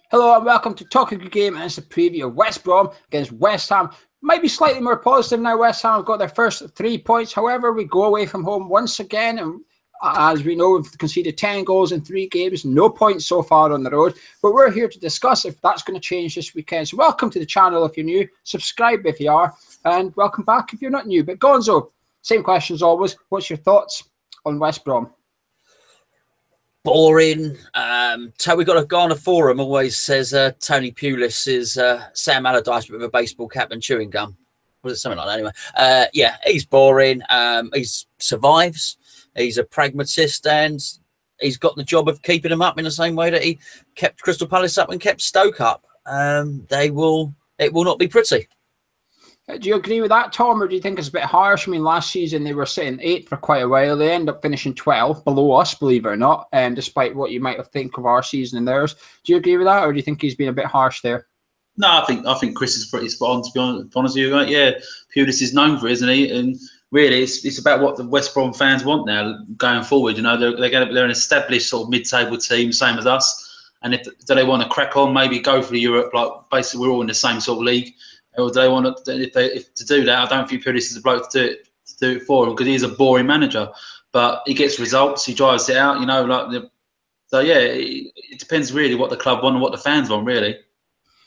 Hello and welcome to Talk a Good Game, and it's a preview of West Brom against West Ham. Might be slightly more positive now. West Ham have got their first 3 points. However, we go away from home once again, and as we know, we've conceded 10 goals in 3 games, no points so far on the road. But we're here to discuss if that's going to change this weekend. So welcome to the channel if you're new, subscribe if you are, and welcome back if you're not new. But Gonzo, same question as always. What's your thoughts on West Brom? Boring. So we got a guy on the forum always says Tony Pulis is Sam Allardyce with a baseball cap and chewing gum. Was it something like that anyway? Yeah, he's boring. He survives. He's a pragmatist, and he's got the job of keeping them up in the same way that he kept Crystal Palace up and kept Stoke up. It will not be pretty. Do you agree with that, Tom, or do you think it's a bit harsh? I mean, last season they were sitting 8th for quite a while. They end up finishing 12th, below us, believe it or not, despite what you might think of our season and theirs. Do you agree with that, or do you think he's been a bit harsh there? No, I think Chris is pretty spot on, to be honest with you. Right? Yeah, Pulis is known for it, isn't he? And really, it's about what the West Brom fans want now going forward. You know, they're an established sort of mid-table team, same as us. And if do they want to crack on, maybe go for Europe, like basically we're all in the same sort of league. Or do they want to? If to do that, I don't think Pulis is the bloke to do it for him, because he's a boring manager. But he gets results, he drives it out. You know, so yeah, it depends really what the club want and what the fans want, really.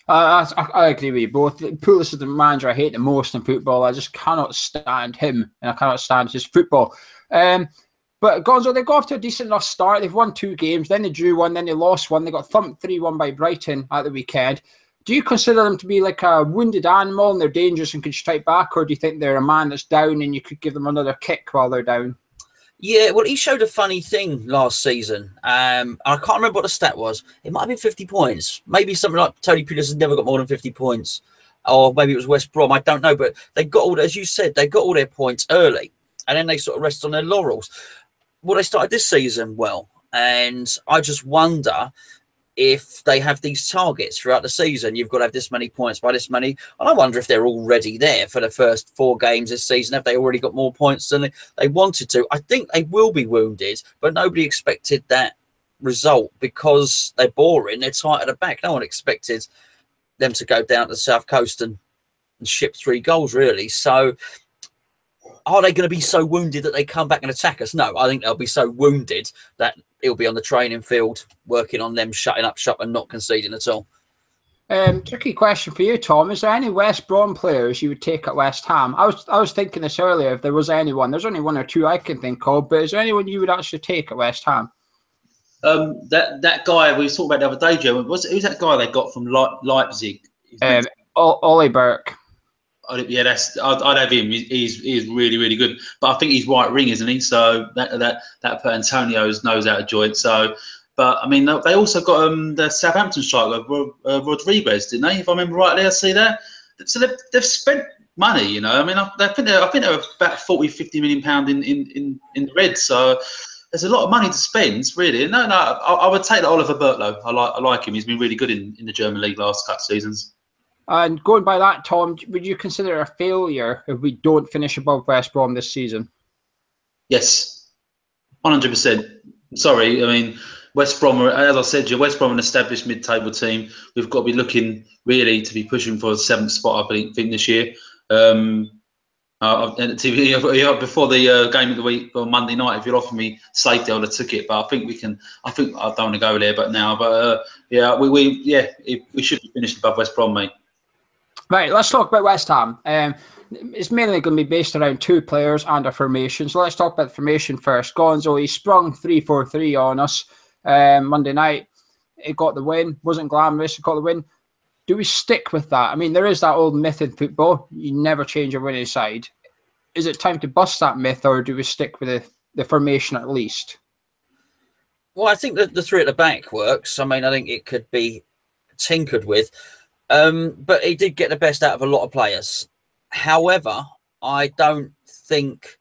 I agree with you both. Pulis is the manager I hate the most in football. I just cannot stand him, and I cannot stand his football. But Gonzo, they got off to a decent enough start. They've won 2 games, then they drew 1, then they lost 1. They got thumped 3-1 by Brighton at the weekend. Do you consider them to be like a wounded animal and they're dangerous and can strike back, or do you think they're a man that's down and you could give them another kick while they're down? Yeah, well, he showed a funny thing last season. I can't remember what the stat was. It might have been 50 points. Maybe something like Tony Pulis has never got more than 50 points. Or maybe it was West Brom. I don't know. But they got all, as you said, they got all their points early. And then they sort of rest on their laurels. Well, they started this season well. And I just wonder if they have these targets throughout the season. You've got to have this many points by this many. And I wonder if they're already there for the first 4 games this season. Have they already got more points than they wanted to? I think they will be wounded, but nobody expected that result because they're boring. They're tight at the back. No one expected them to go down to the South Coast and ship 3 goals, really. So are they going to be so wounded that they come back and attack us? No, I think they'll be so wounded that he'll be on the training field working on them shutting up shop and not conceding at all. Tricky question for you, Tom. Is there any West Brom players you would take at West Ham? I was thinking this earlier, if there was anyone. There's only 1 or 2 I can think of, but is there anyone you would actually take at West Ham? That guy we talked about the other day, Joe, who's that guy they got from Leipzig? Ollie Burke. Yeah, I'd have him. He's really, really good. But I think he's right wing, isn't he? So that put Antonio's nose out of joint. So, but I mean, they also got the Southampton striker Rodriguez, didn't they? If I remember rightly, I see that. So they've spent money, you know. I mean, I think they were about 40-50 million pound in the red. So there's a lot of money to spend, really. No, I would take Oliver Burke. I like him. He's been really good in the German league last couple of seasons. And going by that, Tom, would you consider it a failure if we don't finish above West Brom this season? Yes, 100%. Sorry, I mean, West Brom, as I said, West Brom are an established mid-table team. We've got to be looking really to be pushing for a 7th spot, I think this year. And TV before the game of the week on Monday night, if you'd offered me safety, I would have took it. But I think we can. I don't want to go there, but now, yeah, we should be finished above West Brom, mate. Right, let's talk about West Ham. It's mainly going to be based around 2 players and a formation. So let's talk about the formation first. Gonzo, he sprung 3-4-3 on us Monday night. He got the win. Wasn't glamorous. He got the win. Do we stick with that? I mean, there is that old myth in football. You never change a winning side. Is it time to bust that myth, or do we stick with the formation at least? Well, I think that the 3 at the back works. I mean, I think it could be tinkered with. But he did get the best out of a lot of players. However, I don't think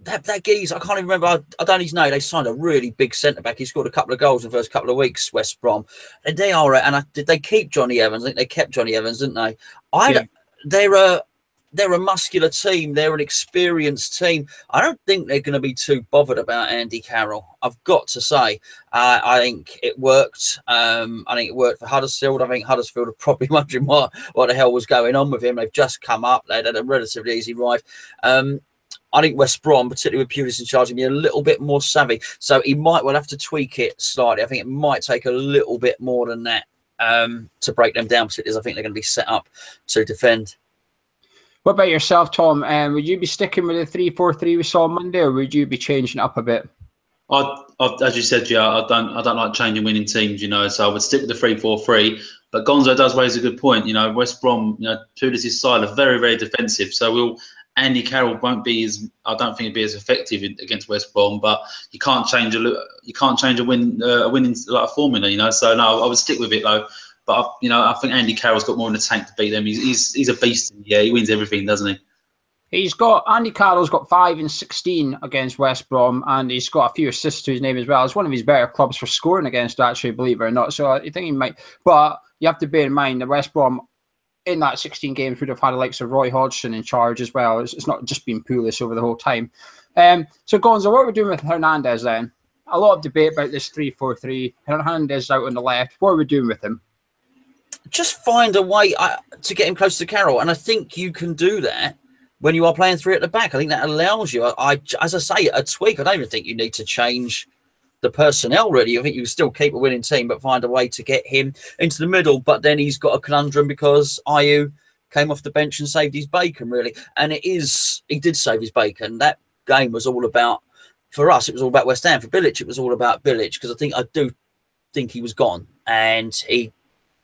that geezer, I can't even remember. I don't even know. They signed a really big centre-back. He scored a couple of goals in the first couple of weeks, West Brom. And they are, and did they keep Johnny Evans? I think they kept Johnny Evans, didn't they? they're a muscular team. They're an experienced team. I don't think they're going to be too bothered about Andy Carroll. I've got to say, I think it worked. I think it worked for Huddersfield. I think Huddersfield are probably wondering what the hell was going on with him. They've just come up. They had a relatively easy ride. I think West Brom, particularly with Pulis in charge, be a little bit more savvy. So he might well have to tweak it slightly. I think it might take a little bit more than that to break them down, particularly as I think they're going to be set up to defend. What about yourself, Tom? Would you be sticking with the 3-4-3 we saw on Monday, or would you be changing it up a bit? As you said, yeah, I don't like changing winning teams, so I would stick with the 3-4-3. But Gonzo does raise a good point. West Brom, Pulis' side are very, very defensive. So Andy Carroll won't be as, I don't think he'd be as effective against West Brom, but you can't change a winning like a formula, So no, I would stick with it though. But I think Andy Carroll's got more in the tank to beat them. He's a beast. Yeah, he wins everything, doesn't he? Andy Carroll's got 5-16 against West Brom, and he's got a few assists to his name as well. It's one of his better clubs for scoring against, actually, believe it or not. So I think he might, but you have to bear in mind that West Brom in that 16 games would have had the likes of Roy Hodgson in charge as well. It's not just been Pulis over the whole time. So Gonzo, what are we doing with Hernandez then? A lot of debate about this 3-4-3. Hernandez out on the left. What are we doing with him? Just find a way to get him close to Carroll, and I think you can do that when you are playing three at the back. I think that allows you. As I say, a tweak. I don't even think you need to change the personnel, really. I think you still keep a winning team, but find a way to get him into the middle. But then he's got a conundrum because Ayew came off the bench and saved his bacon, really. And he did save his bacon. That game was all about, for us, it was all about West Ham. For Bilic, it was all about Bilic, because I do think he was gone. And he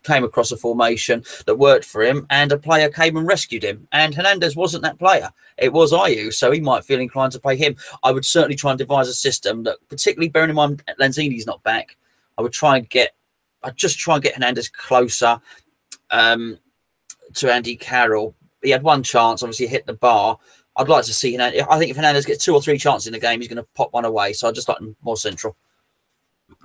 came across a formation that worked for him, and a player came and rescued him. And Hernandez wasn't that player. It was Ayew, so he might feel inclined to play him. I would certainly try and devise a system that, particularly bearing in mind Lanzini's not back, I'd just try and get Hernandez closer to Andy Carroll. He had one chance, obviously hit the bar. I'd like to see Hernandez. I think if Hernandez gets 2 or 3 chances in the game, he's going to pop one away. So I'd just like him more central.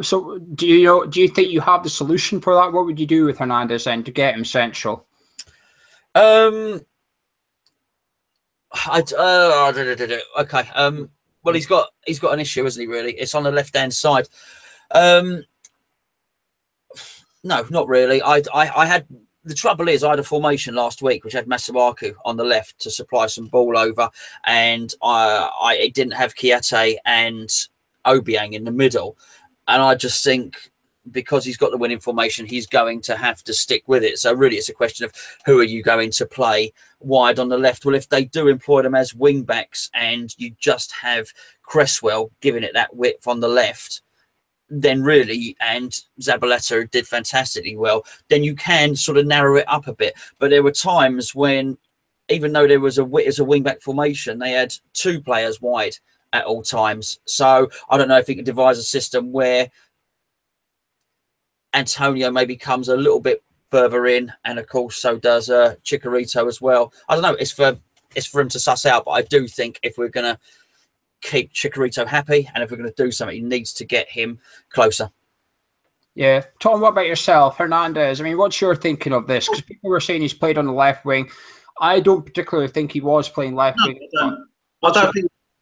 So do you think you have the solution for that? What would you do with Hernandez then to get him central? Okay. Well, he's got an issue, hasn't he? Really, it's on the left hand side. No, not really. I had, the trouble is I had a formation last week which had Masuaku on the left to supply some ball over, and it didn't have Kiate and Obiang in the middle. And I just think because he's got the winning formation, he's going to have to stick with it. So really, it's a question of who are you going to play wide on the left? Well, if they do employ them as wing backs and you just have Cresswell giving it that width on the left, then really, and Zabaleta did fantastically well, then you can sort of narrow it up a bit. But there were times when, even though there was a wing back formation, they had 2 players wide at all times. So I don't know if he could devise a system where Antonio maybe comes a little bit further in, and of course so does Chicharito as well. I don't know. It's for him to suss out. But I do think if we're going to keep Chicharito happy, and if we're going to do something, he needs to get him closer. Yeah, Tom, what about yourself, Hernandez? I mean, what's your thinking of this? Because people were saying he's played on the left wing. I don't particularly think he was playing left wing.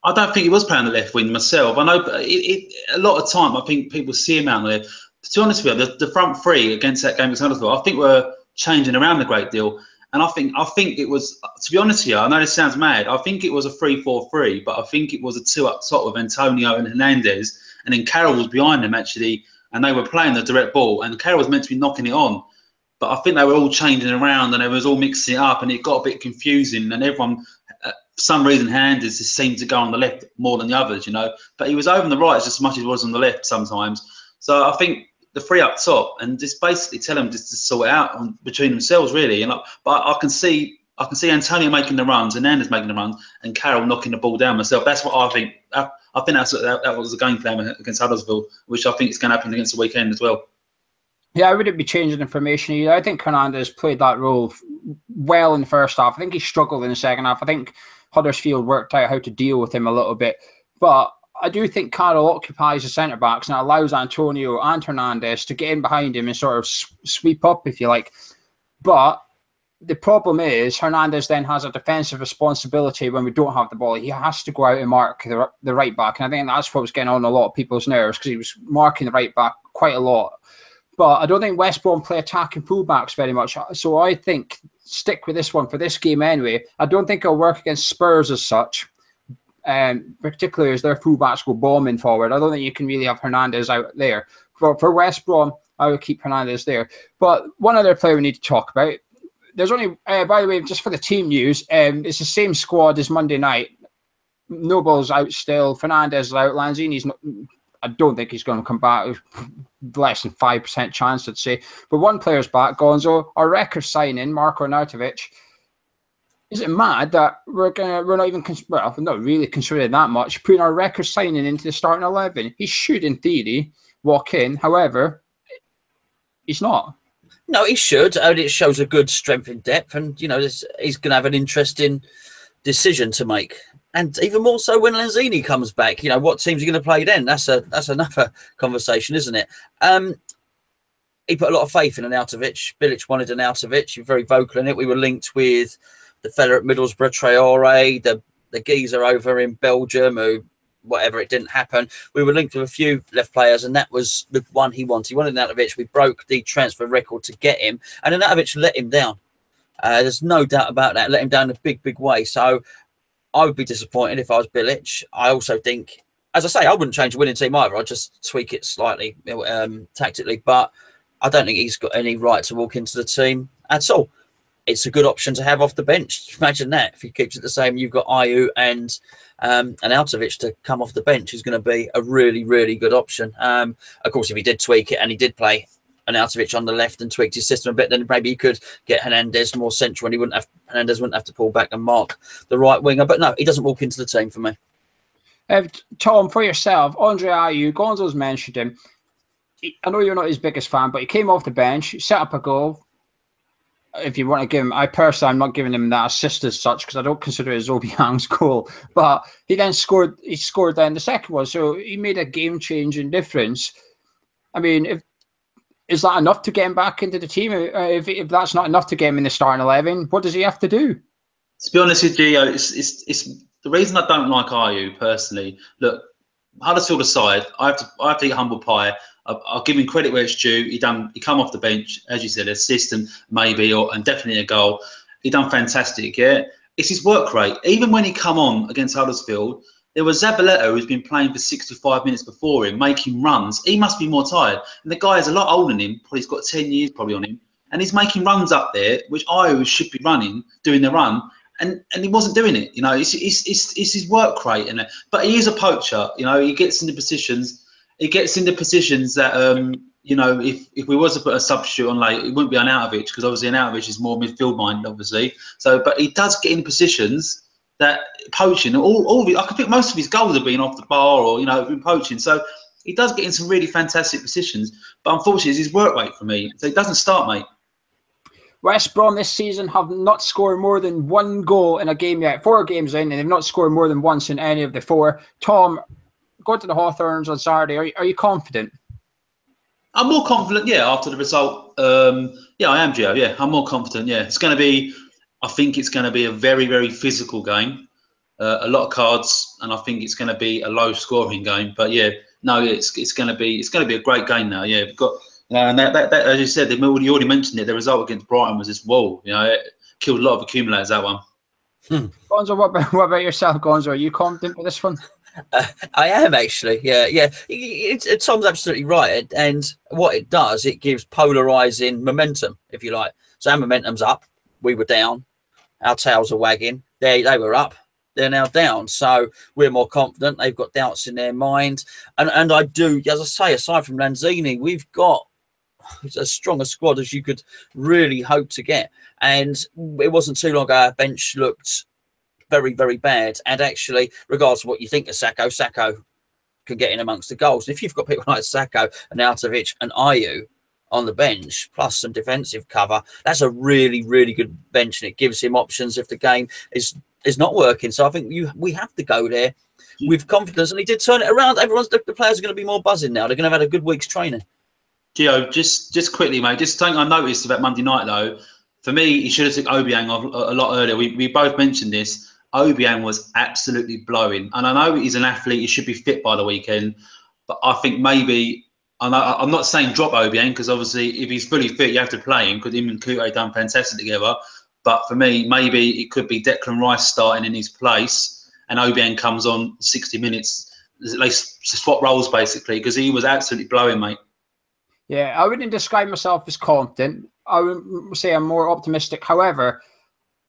I don't think he was playing the left wing myself. I know a lot of time I think people see him out there. To be honest with you, the front three against that game against Huddersfield, I think we're changing around a great deal. And I think it was, to be honest with you, I know this sounds mad, I think it was a 3-4-3, but I think it was a 2 up top with Antonio and Hernandez, and then Carroll was behind them actually, and they were playing the direct ball, and Carroll was meant to be knocking it on. But I think they were all changing around, and they was all mixing it up, and it got a bit confusing, and everyone, for some reason, Hernandez just seemed to go on the left more than the others, But he was over on the right just as much as he was on the left sometimes. So I think the 3 up top, and just basically tell them just to sort it out between themselves, really. But I can see Antonio making the runs, and Hernandez making the runs, and Carroll knocking the ball down myself. That's what I think. I think that was the game plan against Huddersfield, which I think is going to happen against the weekend as well. Yeah, I wouldn't be changing the formation either. I think Hernandez played that role well in the first half. I think he struggled in the second half. I think Huddersfield worked out how to deal with him a little bit. But I do think Carroll occupies the centre-backs and it allows Antonio and Hernandez to get in behind him and sort of sweep up, if you like. But the problem is Hernandez then has a defensive responsibility when we don't have the ball. He has to go out and mark the right back. And I think that's what was getting on a lot of people's nerves, because he was marking the right back quite a lot. But I don't think West Brom play attacking fullbacks very much. So I think stick with this one for this game anyway. I don't think it'll work against Spurs as such, particularly as their fullbacks go bombing forward. I don't think you can really have Hernandez out there. For West Brom, I would keep Hernandez there. But one other player we need to talk about. There's only, by the way, just for the team news, it's the same squad as Monday night. Noble's out still. Fernandez is out. Lanzini's not. I don't think he's going to come back. Less than 5% chance, I'd say. But one player's back, Gonzo. Our record signing, Marko Arnautovic. Is it mad that we're not even not really considering that much, putting our record signing into the starting 11? He should, in theory, walk in. However, he's not. No, he should. It shows a good strength in depth, and you know he's going to have an interesting decision to make. And even more so when Lanzini comes back, you know, what teams are going to play then? That's another conversation, isn't it? He put a lot of faith in Arnautovic. Bilic wanted Arnautovic. He was very vocal in it. We were linked with the fella at Middlesbrough, Traore, the geezer over in Belgium, who, whatever, it didn't happen. We were linked with a few left players, and that was the one he wanted. He wanted Arnautovic. We broke the transfer record to get him, and Arnautovic let him down. There's no doubt about that. Let him down in a big, big way. So I would be disappointed if I was Bilic. I also think, as I say, I wouldn't change a winning team either. I'd just tweak it slightly tactically. But I don't think he's got any right to walk into the team at all. It's a good option to have off the bench. Imagine that. If he keeps it the same, you've got Ayew and Arnautovic to come off the bench is going to be a really, really good option. Of course, if he did tweak it and he did play Arnautovic on the left and tweaked his system a bit, then maybe he could get Hernandez more central, and Hernandez wouldn't have to pull back and mark the right winger. But no, he doesn't walk into the team for me. Tom, for yourself, Andre Ayew, Gonzo's mentioned him. I know you're not his biggest fan, but he came off the bench, set up a goal. If you want to give him, I'm not giving him that assist as such, because I don't consider it as Obiang's goal. But he then scored. He scored then the second one, so he made a game-changing difference. I mean, is that enough to get him back into the team? If that's not enough to get him in the starting 11, what does he have to do? To be honest with you, it's the reason I don't like Ayew personally. Look, Huddersfield aside, I have to eat humble pie. I'll give him credit where it's due. He come off the bench, as you said, assist and maybe and definitely a goal. He done fantastic. Yeah, it's his work rate. Even when he come on against Huddersfield, there was Zabaleta who's been playing for 65 minutes before him, making runs. He must be more tired. And the guy is a lot older than him. Probably he's got 10 years probably on him, and he's making runs up there, which Ayew should be doing the run. And he wasn't doing it. You know, it's his work rate, but he is a poacher. You know, he gets into positions. He gets into positions that, you know, if we was to put a substitute on late, it wouldn't be Arnautovic, because obviously Arnautovic is more midfield minded, obviously. So, but he does get in positions that poaching. I could think most of his goals have been off the bar or, you know, been poaching. So he does get in some really fantastic positions. But unfortunately, it's his work rate for me. So it doesn't start, mate. West Brom this season have not scored more than one goal in a game yet. 4 games in, and they've not scored more than once in any of the 4. Tom, going to the Hawthorns on Saturday, are you confident? I'm more confident, yeah, after the result. Yeah, I am, Gio. Yeah, I'm more confident. Yeah, I think it's going to be a very, very physical game. A lot of cards, and I think it's going to be a low-scoring game. But yeah, no, it's going to be a great game now. Yeah, we've got, and that as you said, you already mentioned it. The result against Brighton was this wall. You know, it killed a lot of accumulators, that one. Gonzo, what about yourself, Gonzo? Are you confident with this one? I am actually, yeah. Tom's absolutely right, and what it does, it gives polarizing momentum, if you like. So our momentum's up, we were down, our tails are wagging. They were up, they're now down. So we're more confident. They've got doubts in their mind, and I do, as I say, aside from Lanzini, we've got as strong a squad as you could really hope to get. And it wasn't too long ago our bench looked very, very bad. And actually, regardless of what you think of Sacco can get in amongst the goals. And if you've got people like Sacco, Arnautovic and Ayew on the bench, plus some defensive cover, that's a really, really good bench. And it gives him options if the game is not working. So I think we have to go there with confidence. And he did turn it around. The players are going to be more buzzing now. They're going to have had a good week's training. Gio, just quickly, mate, just something I noticed about Monday night, though. for me, he should have took Obiang off a lot earlier. We both mentioned this. Obiang was absolutely blowing. And I know he's an athlete. He should be fit by the weekend. But I think maybe, I'm not saying drop Obiang, because obviously if he's fully fit, you have to play him, because him and Kute done fantastic together. But for me, maybe it could be Declan Rice starting in his place and Obiang comes on 60 minutes. They swap roles, basically, because he was absolutely blowing, mate. Yeah, I wouldn't describe myself as confident. I would say I'm more optimistic. However,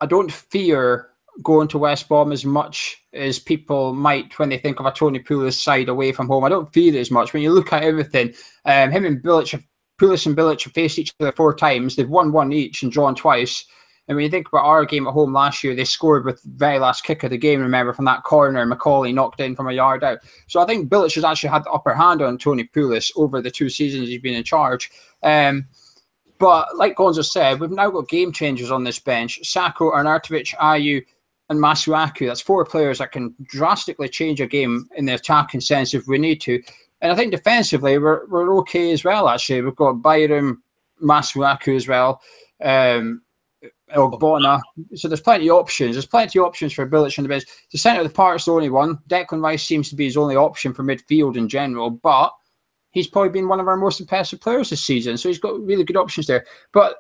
I don't fear going to West Brom as much as people might when they think of a Tony Pulis side away from home. I don't fear it as much. When you look at everything, him and Pulis and Bilic have faced each other 4 times. They've won 1 each and drawn twice. And when you think about our game at home last year, they scored with the very last kick of the game, remember, from that corner, Macaulay knocked in from a yard out. So I think Bilic has actually had the upper hand on Tony Pulis over the 2 seasons he's been in charge. But like Gonzo said, we've now got game changers on this bench. Sako, Arnautovic, Ayew, and Masuaku. That's 4 players that can drastically change a game in the attacking sense if we need to. And I think defensively, we're okay as well, actually. We've got Byram, Masuaku as well. Ogbonna. So there's plenty of options. There's plenty of options for Bilic on the bench. The centre of the park's the only one. Declan Rice seems to be his only option for midfield in general, but he's probably been one of our most impressive players this season. So he's got really good options there. But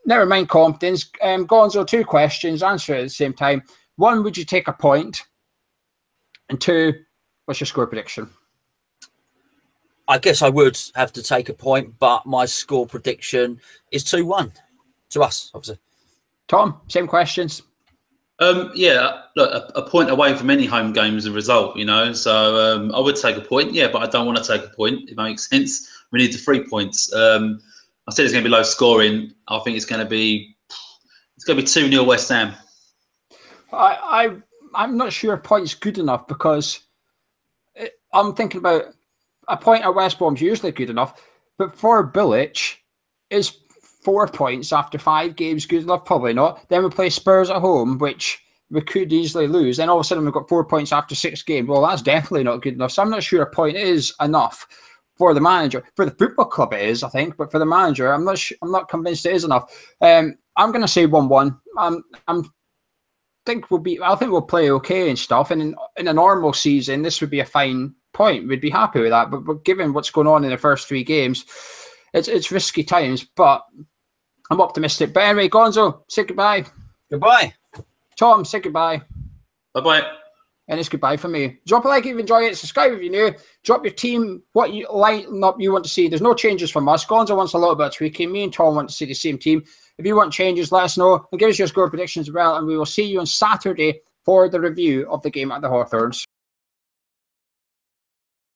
never mind competence. Gonzo, 2 questions. Answer it at the same time. 1, would you take a point? And 2, what's your score prediction? I guess I would have to take a point, but my score prediction is 2-1 to us, obviously. Tom, same questions. Yeah, look, a point away from any home game is a result, you know. So I would take a point, yeah, but I don't want to take a point. If that makes sense. We need the 3 points. I said it's going to be low scoring. I think it's going to be 2-0 West Ham. I'm not sure a point's good enough, because I'm thinking about a point at West Brom's usually good enough, but for Bilic, is 4 points after 5 games good enough? Probably not. Then we play Spurs at home, which we could easily lose. Then all of a sudden we've got 4 points after 6 games. Well, that's definitely not good enough. So I'm not sure a point is enough for the manager. For the football club, it is, I think, but for the manager, I'm not convinced it is enough. I'm going to say 1-1. I think we'll play okay and stuff. And in a normal season, this would be a fine point. We'd be happy with that. But given what's going on in the first 3 games, it's risky times. But I'm optimistic. But anyway, Gonzo, say goodbye. Goodbye. Tom, say goodbye. Bye-bye. And it's goodbye for me. Drop a like if you enjoy it. Subscribe if you're new. Drop your team, what you line up you want to see. There's no changes from us. Gonzo wants a little bit of tweaking. Me and Tom want to see the same team. If you want changes, let us know. And give us your score predictions as well. And we will see you on Saturday for the review of the game at the Hawthorns.